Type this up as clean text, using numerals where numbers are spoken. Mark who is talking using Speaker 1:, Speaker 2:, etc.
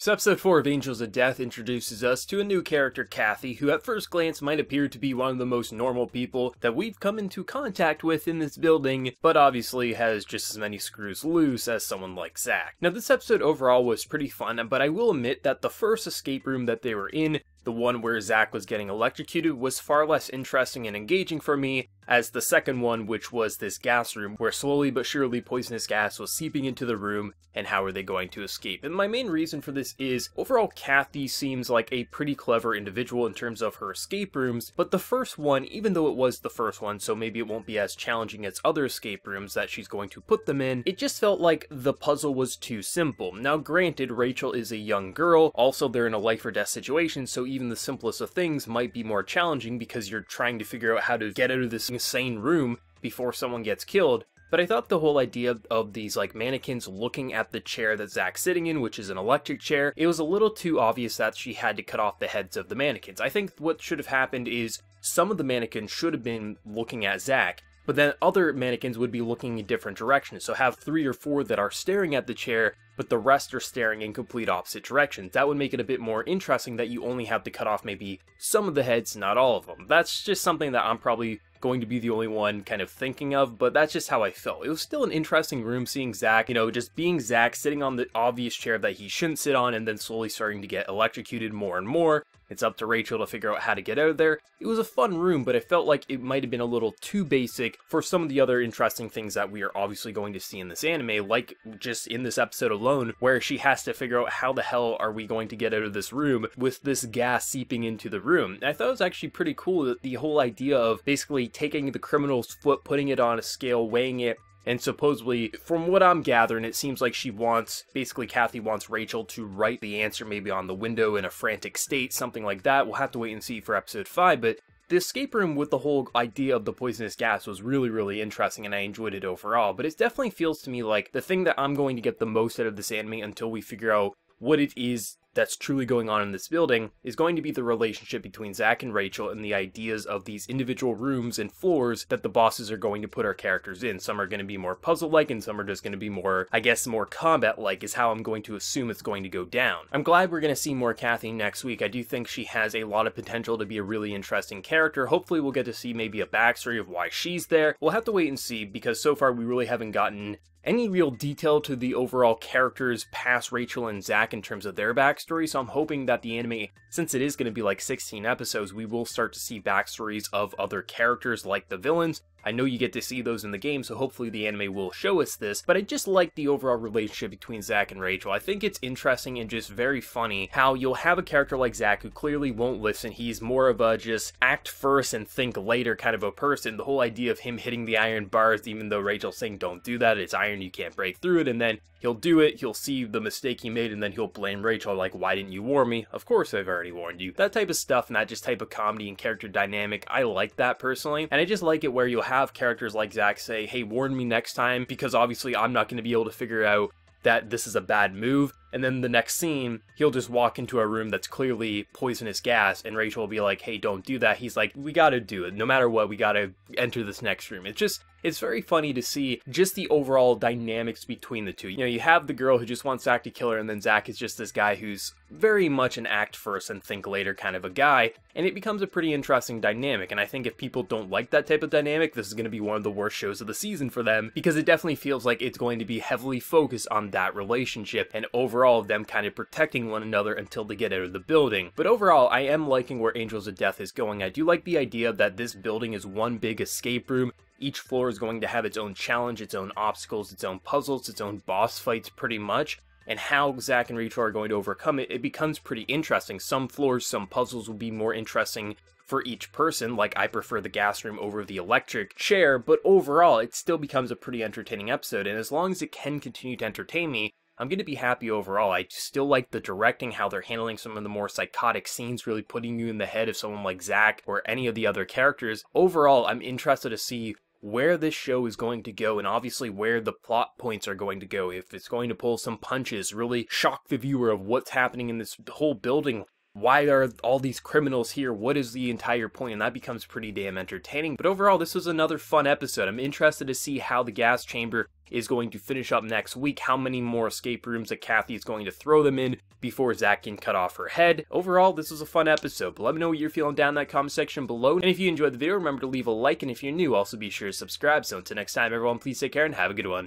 Speaker 1: So episode 4 of Angels of Death introduces us to a new character, Kathy, who at first glance might appear to be one of the most normal people that we've come into contact with in this building, but obviously has just as many screws loose as someone like Zack. Now this episode overall was pretty fun, but I will admit that the first escape room that they were in, the one where Zack was getting electrocuted, was far less interesting and engaging for me as the second one, which was this gas room where slowly but surely poisonous gas was seeping into the room, and how are they going to escape. And my main reason for this is, overall Kathy seems like a pretty clever individual in terms of her escape rooms, but the first one, even though it was the first one, so maybe it won't be as challenging as other escape rooms that she's going to put them in, it just felt like the puzzle was too simple. Now granted, Rachel is a young girl, also they're in a life or death situation, so even the simplest of things might be more challenging because you're trying to figure out how to get out of this insane room before someone gets killed. But I thought the whole idea of these like mannequins looking at the chair that Zack's sitting in, which is an electric chair, it was a little too obvious that she had to cut off the heads of the mannequins. I think what should have happened is some of the mannequins should have been looking at Zack, but then other mannequins would be looking in different directions. So have 3 or 4 that are staring at the chair, but the rest are staring in complete opposite directions. That would make it a bit more interesting that you only have to cut off maybe some of the heads, not all of them. That's just something that I'm probably going to be the only one kind of thinking of, but that's just how I felt. It was still an interesting room seeing Zack, just being Zack, sitting on the obvious chair that he shouldn't sit on and then slowly starting to get electrocuted more and more. It's up to Rachel to figure out how to get out of there. It was a fun room, but I felt like it might have been a little too basic for some of the other interesting things that we are obviously going to see in this anime, like just in this episode alone, where she has to figure out how the hell are we going to get out of this room with this gas seeping into the room. And I thought it was actually pretty cool that the whole idea of basically taking the criminal's foot, putting it on a scale, weighing it, and supposedly, from what I'm gathering, it seems like basically Kathy wants Rachel to write the answer maybe on the window in a frantic state, something like that. We'll have to wait and see for episode 5, but the escape room with the whole idea of the poisonous gas was really, really interesting, and I enjoyed it overall. But it definitely feels to me like the thing that I'm going to get the most out of this anime until we figure out what it is that's truly going on in this building is going to be the relationship between Zack and Rachel and the ideas of these individual rooms and floors that the bosses are going to put our characters in. Some are going to be more puzzle-like and some are just going to be more, I guess, more combat-like is how I'm going to assume it's going to go down. I'm glad we're going to see more Kathy next week. I do think she has a lot of potential to be a really interesting character. Hopefully we'll get to see maybe a backstory of why she's there. We'll have to wait and see because so far we really haven't gotten any real detail to the overall characters past Rachel and Zack in terms of their backstory, so I'm hoping that the anime, since it is going to be like 16 episodes, we will start to see backstories of other characters like the villains. I know you get to see those in the game, so hopefully the anime will show us this, but I just like the overall relationship between Zack and Rachel. I think it's interesting and just very funny how you'll have a character like Zack who clearly won't listen. He's more of a just act first and think later kind of a person. The whole idea of him hitting the iron bars, even though Rachel's saying don't do that, it's iron, you can't break through it, and then he'll do it, he'll see the mistake he made, and then he'll blame Rachel like, why didn't you warn me? Of course I've already warned you. That type of stuff and that just type of comedy and character dynamic, I like that personally, and I just like it where you'll have characters like Zack say, hey, warn me next time, because obviously I'm not going to be able to figure out that this is a bad move, and then the next scene, he'll just walk into a room that's clearly poisonous gas, and Rachel will be like, hey, don't do that. He's like, we gotta do it. No matter what, we gotta enter this next room. It's very funny to see just the overall dynamics between the two. You have the girl who just wants Zack to kill her, and then Zack is just this guy who's very much an act first and think later kind of a guy, and it becomes a pretty interesting dynamic, and I think if people don't like that type of dynamic, this is going to be one of the worst shows of the season for them, because it definitely feels like it's going to be heavily focused on that relationship, and overall them kind of protecting one another until they get out of the building. But overall, I am liking where Angels of Death is going. I do like the idea that this building is one big escape room. Each floor is going to have its own challenge, its own obstacles, its own puzzles, its own boss fights pretty much. And how Zack and Rachel are going to overcome it, it becomes pretty interesting. Some floors, some puzzles will be more interesting for each person, like I prefer the gas room over the electric chair, but overall it still becomes a pretty entertaining episode, and as long as it can continue to entertain me, I'm going to be happy overall. I still like the directing, how they're handling some of the more psychotic scenes, really putting you in the head of someone like Zack or any of the other characters. Overall, I'm interested to see where this show is going to go, and obviously where the plot points are going to go. If it's going to pull some punches, really shock the viewer of what's happening in this whole building, why are all these criminals here? What is the entire point? And that becomes pretty damn entertaining. But overall, this was another fun episode. I'm interested to see how the gas chamber is going to finish up next week, how many more escape rooms that Kathy is going to throw them in before Zach can cut off her head. Overall, this was a fun episode, but let me know what you're feeling down in that comment section below. And if you enjoyed the video, remember to leave a like, and if you're new, also be sure to subscribe. So until next time, everyone, please take care and have a good one.